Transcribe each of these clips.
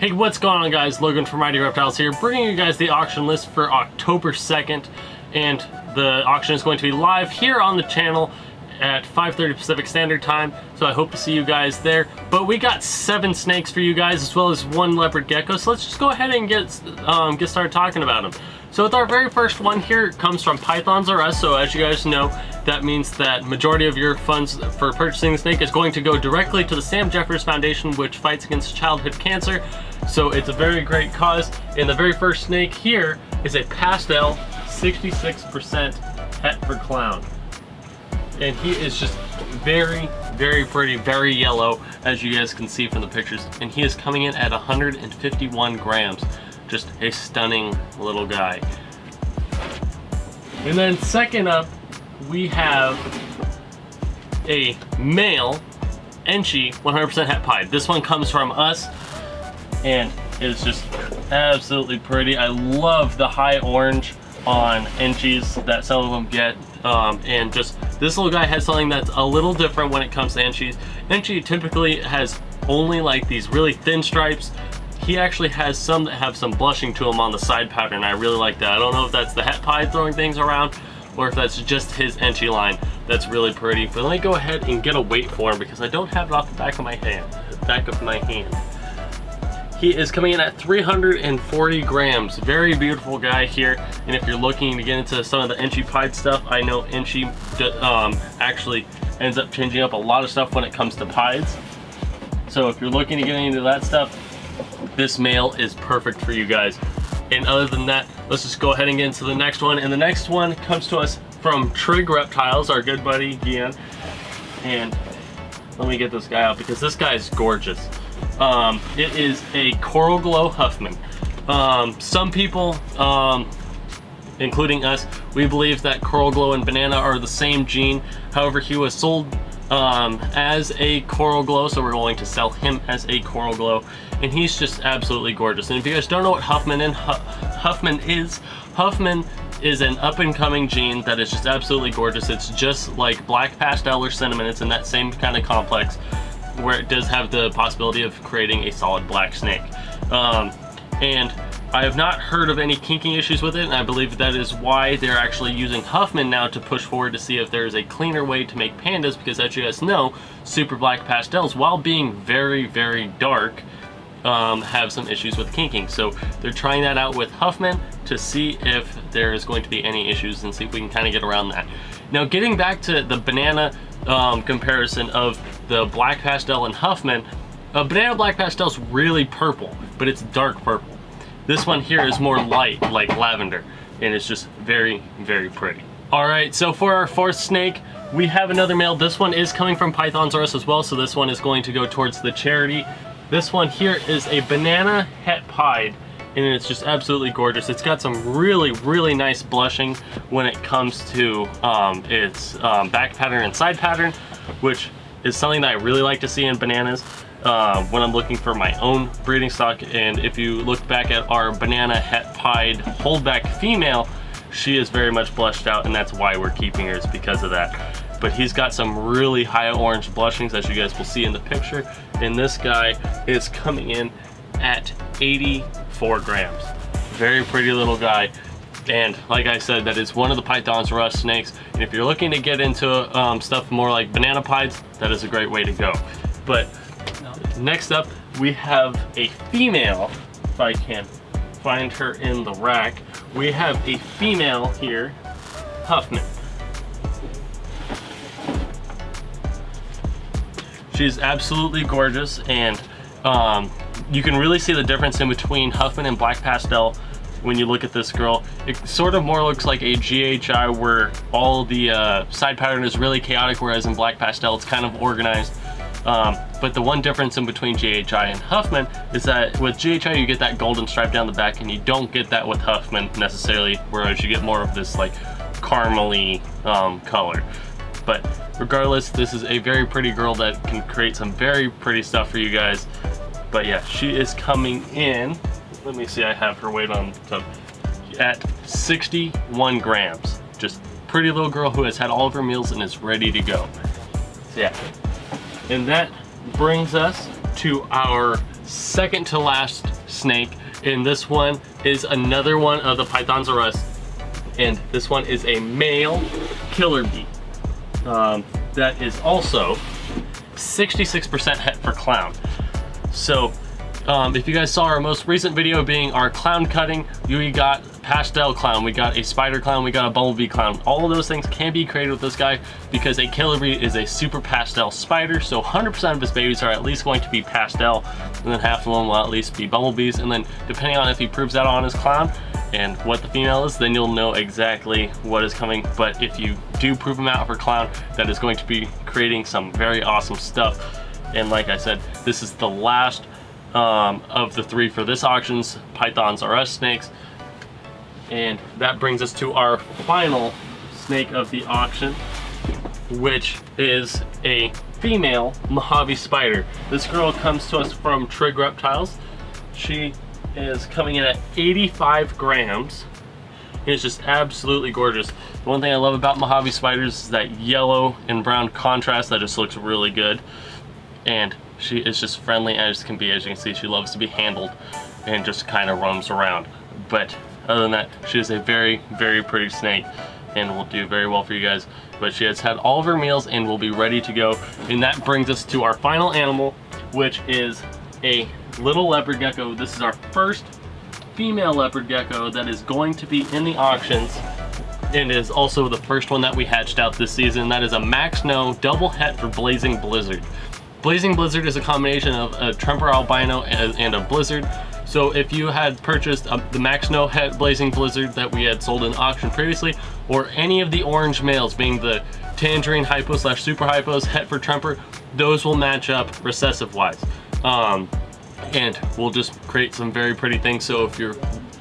Hey, what's going on, guys? Logan from Mighty Reptiles here, bringing you guys the auction list for October 2nd, and the auction is going to be live here on the channel at 5:30 Pacific Standard Time, so I hope to see you guys there. But we got 7 snakes for you guys, as well as 1 leopard gecko, so let's just go ahead and get started talking about them. So with our very first one here, it comes from Pythons R Us, so as you guys know, that means that majority of your funds for purchasing the snake is going to go directly to the Sam Jeffers Foundation, which fights against childhood cancer. So it's a very great cause. And the very first snake here is a pastel 66% het for clown. And he is just very, very pretty, very yellow, as you guys can see from the pictures. And he is coming in at 151 grams. Just a stunning little guy. And then second up, we have a male Enchi 100% het pied. This one comes from us and it's just absolutely pretty. I love the high orange on Enchis that some of them get. And just this little guy has something that's a little different when it comes to Enchis. Enchi typically has only like these really thin stripes. He actually has some that have some blushing to him on the side pattern. I really like that. I don't know if that's the het pied throwing things around or if that's just his Enchi line. That's really pretty. But let me go ahead and get a weight for him because I don't have it off the back of my hand. He is coming in at 340 grams. Very beautiful guy here. And if you're looking to get into some of the Enchi pied stuff, I know Enchi actually ends up changing up a lot of stuff when it comes to pieds. So if you're looking to get into that stuff, this male is perfect for you guys. And other than that, let's just go ahead and get into the next one. And the next one comes to us from Trig Reptiles, our good buddy Gian. And let me get this guy out because this guy is gorgeous. It is a Coral Glow Huffman. Some people, including us, we believe that Coral Glow and Banana are the same gene. However, he was sold as a Coral Glow, so we're going to sell him as a Coral Glow. And he's just absolutely gorgeous. And if you guys don't know what Huffman is an up-and-coming gene that is just absolutely gorgeous. It's just like black pastel or cinnamon. It's in that same kind of complex where it does have the possibility of creating a solid black snake. And I have not heard of any kinking issues with it, and I believe that is why they're actually using Huffman now to push forward to see if there is a cleaner way to make pandas, because as you guys know, super black pastels, while being very, very dark, have some issues with kinking. So they're trying that out with Huffman to see if there is going to be any issues and see if we can kind of get around that. Now, getting back to the Banana comparison of the black pastel and Huffman, Banana black pastel is really purple, but it's dark purple. This one here is more light, like lavender, and it's just very, very pretty. All right, so for our fourth snake, we have another male. This one is coming from Pythons R Us as well, so this one is going to go towards the charity. This one here is a Banana het pied, and it's just absolutely gorgeous. It's got some really, really nice blushing when it comes to its back pattern and side pattern, which is something that I really like to see in bananas when I'm looking for my own breeding stock. And if you look back at our Banana het pied holdback female, she is very much blushed out, and that's why we're keeping her, is because of that. But he's got some really high orange blushings, as you guys will see in the picture. And this guy is coming in at 84 grams. Very pretty little guy. And like I said, that is one of the Pythons R Us snakes. And if you're looking to get into stuff more like banana pieds, that is a great way to go. But next up, we have a female, if I can find her in the rack. We have a female here, Huffman. She's absolutely gorgeous, and you can really see the difference in between Huffman and black pastel when you look at this girl. It sort of more looks like a GHI where all the side pattern is really chaotic, whereas in black pastel it's kind of organized. But the one difference in between GHI and Huffman is that with GHI you get that golden stripe down the back, and you don't get that with Huffman necessarily, whereas you get more of this like caramely color. But regardless, this is a very pretty girl that can create some very pretty stuff for you guys. But yeah, she is coming in, let me see, I have her weight on top, at 61 grams. Just pretty little girl who has had all of her meals and is ready to go. So yeah, and that brings us to our second to last snake, and this one is another one of the Pythons R Us, and this one is a male killer bee that is also 66% het for clown. So if you guys saw our most recent video being our clown cutting, we got pastel clown, we got a spider clown, we got a bumblebee clown. All of those things can be created with this guy because a killer bee is a super pastel spider, so 100% of his babies are at least going to be pastel, and then half of them will at least be bumblebees, and then depending on if he proves that on his clown and what the female is, then you'll know exactly what is coming. But if you do prove him out for clown, that is going to be creating some very awesome stuff. And like I said, this is the last of the 3 for this auction's Pythons R Us snakes. And that brings us to our final snake of the auction, which is a female Mojave spider. This girl comes to us from Trig Reptiles. She is coming in at 85 grams. It's just absolutely gorgeous. The one thing I love about Mojave spiders is that yellow and brown contrast that just looks really good. And she is just friendly as can be. As you can see, she loves to be handled and just kind of roams around. But other than that, she is a very, very pretty snake and will do very well for you guys. But she has had all of her meals and will be ready to go. And that brings us to our final animal, which is a little leopard gecko. This is our first female leopard gecko that is going to be in the auctions, and is also the first one that we hatched out this season. That is a Max No double het for Blazing Blizzard. Blazing Blizzard is a combination of a Tremper albino and a blizzard. So if you had purchased the Max No het Blazing Blizzard that we had sold in auction previously, or any of the orange males, being the Tangerine Hypo / Super Hypos het for Tremper, those will match up recessive wise. And we'll just create some very pretty things. So if you're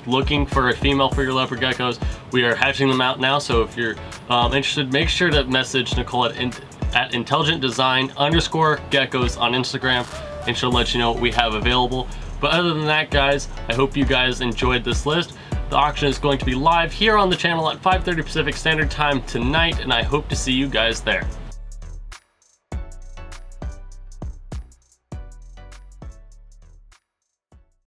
looking for a female for your leopard geckos, we are hatching them out now. So if you're interested, make sure to message Nicole at intelligentdesign_geckos on Instagram, and she'll let you know what we have available. But other than that, guys, I hope you guys enjoyed this list. The auction is going to be live here on the channel at 5:30 Pacific Standard Time tonight, and I hope to see you guys there.